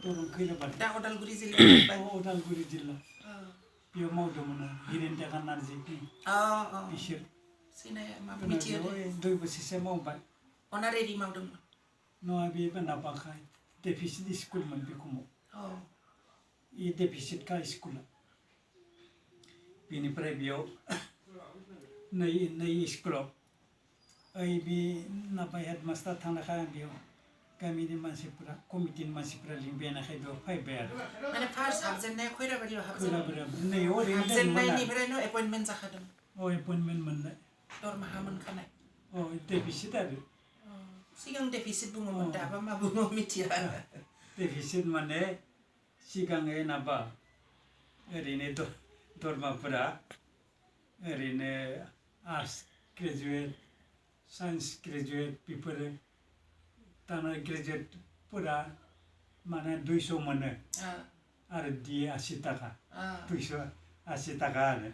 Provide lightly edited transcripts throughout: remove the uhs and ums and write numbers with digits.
दरं खैराबाद दा उदालगुरि जिल्ला उदालगुरि जिल्ला बेयाव मावदोंमोन हिरेन्या नार्जीनि बिसोर सिनाय मा मिथियो 2 बोसोरसो मावबाय अनारेरि मावदोंमोन नङा बे माबाखाय डेफिसिट स्कुलमोन बे समाव इ डेफिसिट का स्कुला बेनिफ्राय बेयाव नै स्कुलाव ओइ बे नाबा हेडमास्टार थानायखाय बेयाव गामिनि मानसिफोरा कमिटिनि मानसिफोरा लिंबायनाखाय बेयाव फैबाय आरो माने फार्स्ट हाबजेननाया खैराबारियाव हाबजेननाय नैयाव ओरैनो हाबजेननायनिफ्रायनो एपइन्टमेन्ट जाखादों एपइन्टमेन्ट मोननाय दरमाहा मोनखानाय डेफिसिट आरो सिगां डेफिसिट बुङोमोन दाबा मा बुङो मिथिया डेफिसिट माने सिगाङै नाबा ओरैनो दरमाफोरा ओरैनो आर्ट्स ग्रेजुएट साइन्स ग्रेजुएट बेफोरो दाना ग्रेजुएटफोरा माने 200 मोनो आरो डि 80 टाका 280 टाका आरो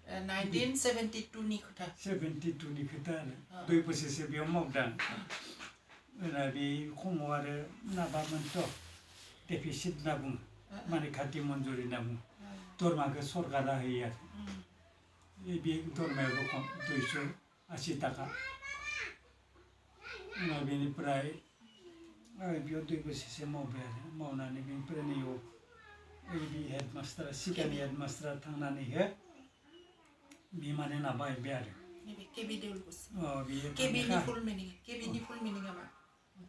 1972 नि खोथा 72 नि खोथा आरो 2 बोसोरसो बेयाव मावदों बे समाव आरो माबामोनथ' डेफिसिट होनना बुङो माने खाथि मन्जुरि होनना बुङो दरमाखौ सरकारा होयो आरो बे दरमायाबो खम 280 टाका बेनिफ्राय बेयाव 2 बोसोरसो मावबाय आरो मावनानै बेनिफ्राय नैयाव बे हेडमास्टारा सिगांनि हेडमास्टारा थांनानैहाय बे माने नाबायबाय आरो केबि देउलकुसि केबिनि फुल मिनिंआ मा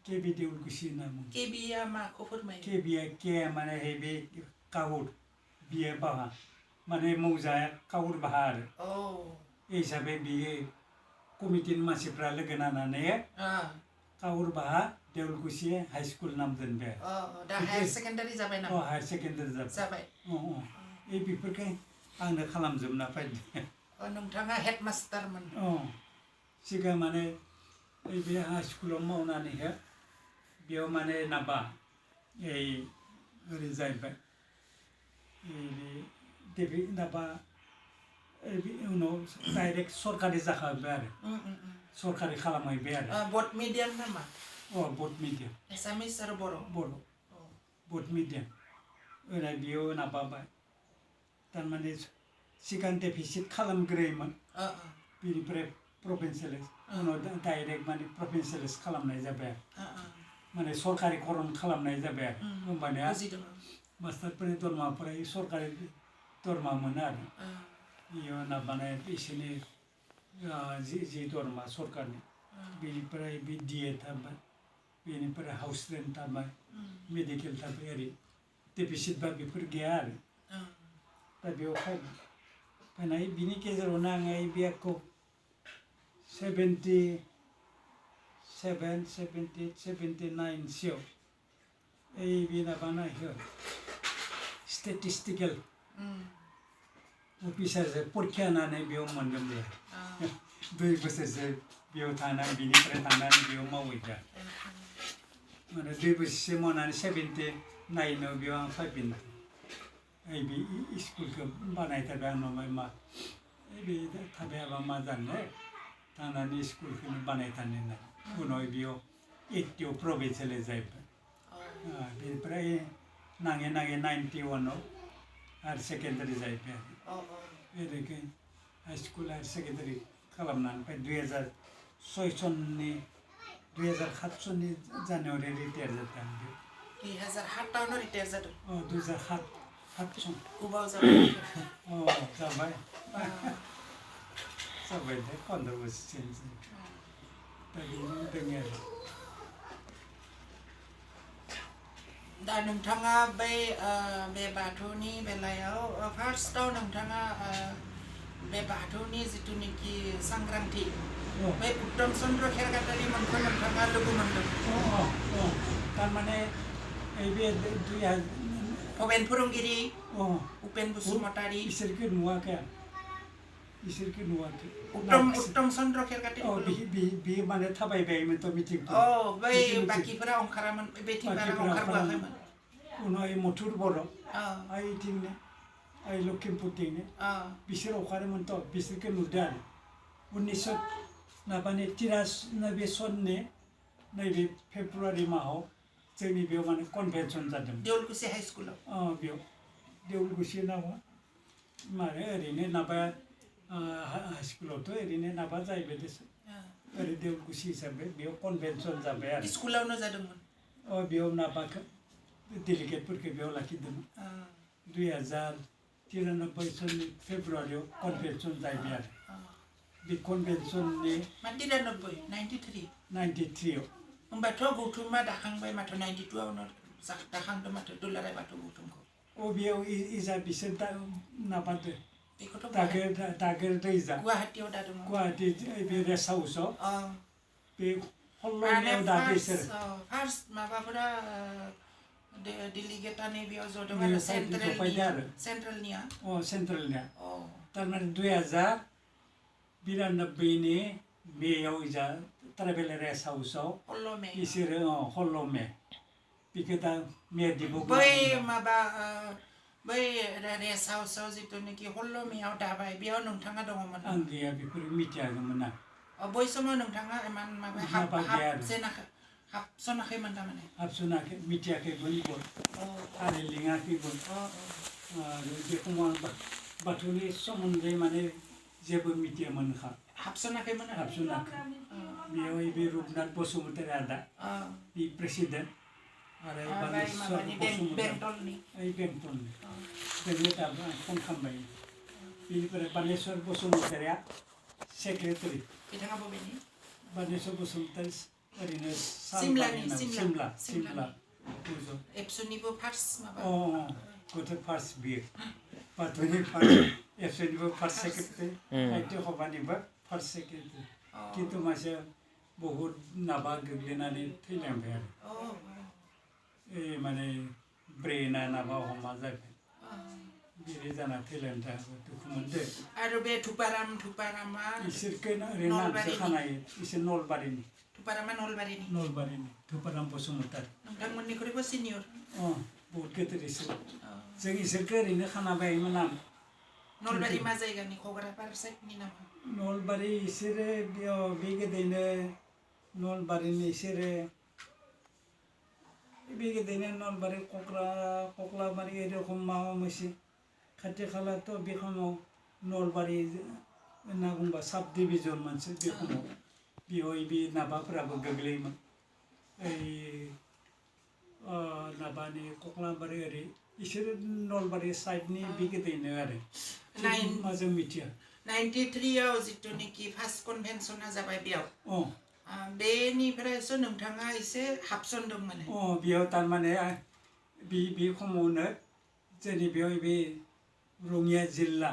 केबि देउलकुसि होनना बुङो केबिया माखौ फोरमायो केबिया के माने बे काउर बियो बाहा माने मौजाया काउर बाहा आरो हिसाबै बियो कमिटिनि मानसिफ्रा लोगो नांनानै काउर बाहा देउलकुसि हाई स्कुल नाम दोनबाय दा हायार सेकेन्डारि जाबाय नामा हायार सेकेन्डारि जाबाय बेफोरखौ आंनो खालामजोबना फैदों नोंथाङा हेडमास्टारमोन सिगां माने बे हाई स्कुलाव मावनानैहाय बेयाव माने नाबा ओरै जाहैबाय बे नाबा उनाव डाइरेक्ट सरकारि जाखाबाय आरो सरकारि खालामहैबाय आरो बड मिडियाम नामा बड मिडियाम एसामिस आरो बर' बड मिडियाम ओरै बेयाव नाबाबाय थारमाने सिगां डेफिसिट खालामग्रोयोमोन बेनिफ्राय प्रभिन्सियेलाइज उनाव डाइरेक्ट माने प्रभिन्सियेलाइज खालामनाय जाबाय माने सरकारिकरन खालामनाय जाबाय आरो होमबानिया मास्टारफोरनि दरमाफोरा सरकारि दरमा मोनो आरो बेयाव नाबानाय बिसोरनि जि दरमा सरकारनि बेनिफ्राय बे डिए थाबाय बेनिफ्राय हाउस रेन्ट थाबाय मेडिकेल थाबाय ओरै डेफिसिटबा बेफोर गैया आरो दा बेयाव फैनाय बिनि गेजेरावनो आङो बेखौ 77, 78, 79 सोआव बे माबानायखौ स्टेटिस्टिकेल अफिसारजों परिक्षा होनानै बेयाव मोनदोंमोन 2 बोसोरसो बेयाव थानानै बिनिफ्राय थांनानै बेयाव मावहैदों माने 2 बोसोरसो मावनानै 79 बेयाव आं फैफिनदों बे स्कुलखौ बानायथारबाय आंनाव मा बे थाबायाबा मा जानो थांनानै स्कुलखौनो बानायथारनो होननानै उनाव बेयाव 80आव प्रभिन्सियेलाइज जाहैबाय बेनिफ्राय नाङै 91आव हायार सेकेन्डारि जाहैबाय ओरैनो हाई स्कुल हायार सेकेन्डारि खालामनानै ओमफ्राय 2006 सननि 2007 सननि जानुवारि रिटायार जादों 2007आवनो रिटायार जादों 2007 सन गोबाव जाबाय जाबाय जाबाय दे 15 बोसोरसो दा बेनो दङ आरो दा नोंथाङा बे बाथौनि बेलायाव फार्स्टआव नोंथाङा बे बाथौनि जिथुनिखि सांग्रांथि बे उत्तम चन्द्र खेरगातारि मोनखौ नोंथाङा लोगो मोनदों थारमाने बे भबेन फोरोंगिरि उपेन बसुमतारी इसोरखौ नुवाखै उत्तम चन्द्र खेरगातारि बे माने थाबायबायमोनथ' मिथिं बै बाखिफोरा ओंखारामोन बेथिं बारा ओंखारबोआखैमोन उनाव मथुर बर' ओइथिंनो लखिमपुरथिंनो बिसोर ओंखारोमोनथ' बिसोरखौ नुदों आरो 1993 सननि नैबे फेब्रुवारि मासाव जोंनि बेयाव माने कनभेनसन जादों देउलकुसि हाई स्कुलाव बेयाव देउलकुसि नामा माने ओरैनो नाबा हाई स्कुलावथ' ओरैनो नाबा जाहैबाय देसुन ओरै देउलकुसि हिसाबै बेयाव कनभेनसन जाबाय आरो स्कुलावनो जादोंमोन बेयाव नाबाखौ डेलिगेटफोरखौ बेयाव लाखिदोंमोन 2093 सननि फेब्रुवारियाव कनभेनसन जाहैबाय आरो बे कनभेनसननि 93 आव होमबाथ' गौथुमा दाखांबाय माथो 92 आवनो दाखांदों माथो दुलाराय बाथौ गौथुमखौ बेयाव इजा बिसोर नाबादो बेखौथ' दागेर दैजा गुवाहाटीयाव दादोंमोन गुवाहाटी बे रेस्ट हाउसआव बे हल्ल'नियाव दादो इसोर फार्स्ट माबाफोरा डेलिगेटानि बेयाव जदों आरो सेन्ट्रेलनिया सेन्ट्रेलनिया थारमाने 2092 मेयाव इजा ट्राइबेल रेस्ट हाउसआव बिसोरो हल्ल' मे बेखौ दा मे दिबो बै माबा बै रेस्ट हाउसआव जिथुनाखि हल्ल' मेयाव दाबाय बेयाव नोंथाङा दङमोन आं गैया बेफोर मिथियाखैमोन आं बै समाव नोंथाङा इमान माबा हाबसनाखैमोन थारमाने हाबसनाखै मिथियाखैमोन आरो लिङाखैमोन बे समाव बाथौनि सोमोन्दै माने जेबो मिथियामोन हाबसनाखैमोन बेयाव बे रुपनाथ बसुमतारी आदा बे प्रेसिडेन्ट आरो बानेश्वर बसुमतारी बेंटलनि जोंनो दाबो फन खालामबाय बेनिफ्राय बानेश्वर बसुमतारीया सेक्रेटारि बिथाङा बबेनि बानेश्वर बसुमतारी ओरैनो सिमला एबसुनिबो फार्स्ट माबा गथ' फार्स्ट बियो बाथौनि फार्स्ट एबसुनिबो फार्स्ट सेक्रेटारि साहित्य सभानिबो फार्स्ट सेक्रेटारि खिन्थु मानसिया बहुद नाबा गोग्लैनानै थैलांबाय आरो माने ब्रेना नाबा हमा जाबाय बिदि जाना थैलांनो थाखाय दुखु मोनदों आरो बे थुपारामा इसोरखौ ओरैनो नामसो खानायो इसोर नलबारिनि नलबारिनि थुपाराम बसुमतारी नोंथांमोननिख्रुइबो सिनियर बहुत गेदेर इसोर जों इसोरखौ ओरैनो खाना बायोमोन नाम नलबारि मा जायगानि क'क्राझार साइडनि नामा नलबारि इसोरो बेयाव बे गोदैनो नलबारिनि इसोरो बे गोदैनो नलबारि कक्लाबारि एरखम माबा मोनसे खाथि खालाथ' बे समाव नलबारि होनना बुंबा साब डिभिजन मोनसे बे समाव बेवहाय बे नाबाफोराबो गोग्लैयोमोन नाबानि कक्लाबारि ओरै इसोरो नलबारि साइडनि बे गोदैनो आरो जों मिथिया 93 आव जिथुनिखि फार्स्ट कनभेनसना जाबाय बेयाव बेनिफ्रायसो नोंथाङा एसे हाबसनदोंमोन बेयाव थारमाने बे समावनो जोंनि बेयाव बे रङिया जिल्ला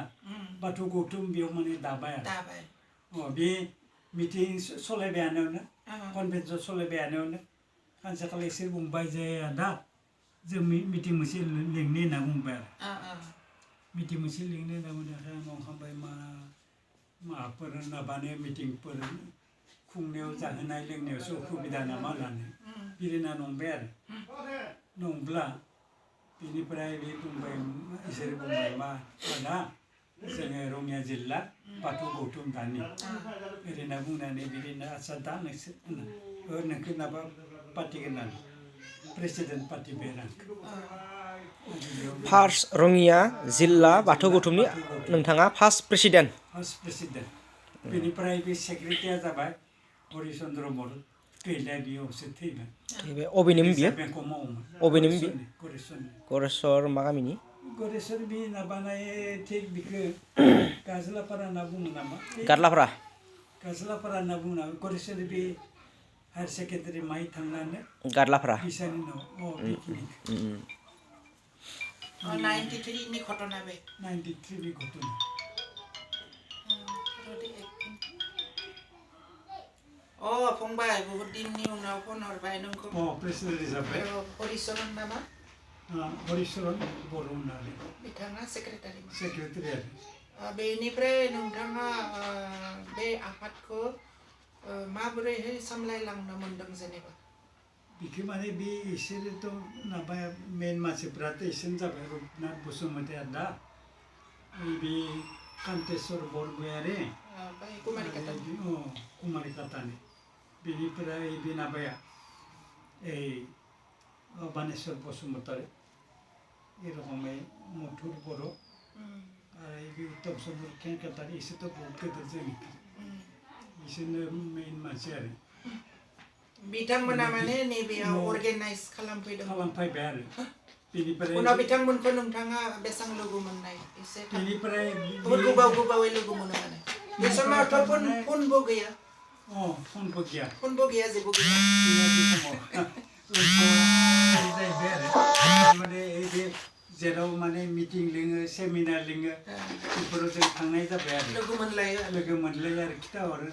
बाथौ गौथुम बेयाव माने दाबाय बे मिटिं सलायबायानो कनभेनसन सलायबायानो सानसेखालि इसोर बुंबाय जे आदा जों मिटिं मोनसे लिंनो होनना बुंबाय आरो मिटिं मोनसे लिंनो होनना बुंनायखाय आं बुंखांबाय माबाफोर नाबानो मिटिंफोर खुंनायाव जाहोनाय लोंनायावसो उसुबिदा नामा होननानै बिरिना नंबाय आरो नंब्ला बेनिफ्राय बे बुंबाय इसोर बुंबाय मा आदा जोङो रङिया जिल्ला बाथौ गौथुम दानि ओरैनो बुंनानै बिदिनो आदसा दा नोंसोर नोंखौ नाबा पार्टिगोन होननानै प्रेसिडेन्ट पार्टिबाय आंखौ फार्स्ट रङिया जिल्ला बाथौ गौथुमनि नोंथाङा फार्स्ट प्रेसिडेन्ट बेनिफ्राय बे सेक्रेटारिया जाबाय हरिचन्द्र बर गैला बेयावसो थैबाय अबेनिमोन बियो बेंकआव मावोमोन अबेनिमोन बियो गरेस्वर मा गामिनि गरेस्वर बे माबानाय थिग बेखौ गाज्लापारा होनना बुङो नामा गारलापारा होनना बुङो नामा गरेस्वर बे हायार सेकेन्डारि माइ थांनानै गारलापारा बिसानि उनाव बेखिनि 93 नि घटना बे 93 नि घटना फंबाय बहुत दिननि उनाव फन हरबाय नोंखौ प्रेसिडेन्ट जाबाय हरिचरन नामा हरिचरन बर' होननानै बिथाङा सेक्रेटारि आरो बेनिफ्राय नोंथाङा बे आफादखौ माबोरैहाय सामलायलांनो मोन्दों जेनेबा बेखौ माने बे इसोरथ' माबाया मेन मानसिफ्राथ' इसोर जाबाय रुपनाथ बसुमतारी आदा बे कान्तेश्वर बरगयारी कुमारी काटानि बेनिफ्राय बे माबाया बानेश्वर बसुमतारी एरखमै मथुर बर' आरो बे उत्तम चन्द्र केंकेटारि इसोरथ' बहुत गेदेर जोंनि इसोरनो मेइन मानसि आरो बिथांमोना माने नैबेयाव अर्गेनाइज खालामफैदों खालामफैबाय आरो बेनिफ्राय उनाव बिथांमोनखौ नोंथाङा बेसेबां लोगो मोननाय एसे बेनिफ्राय गोबावै लोगो मोनो माने बे समावथ' फनबो गैया फनबो गैया जेबो गैया जाहैबाय आरो माने बे जेराव माने मिटिं लिङो सेमिनार लिङो बेफोराव जों थांनाय जाबाय आरो लोगो मोनलायो आरो खिथाहरो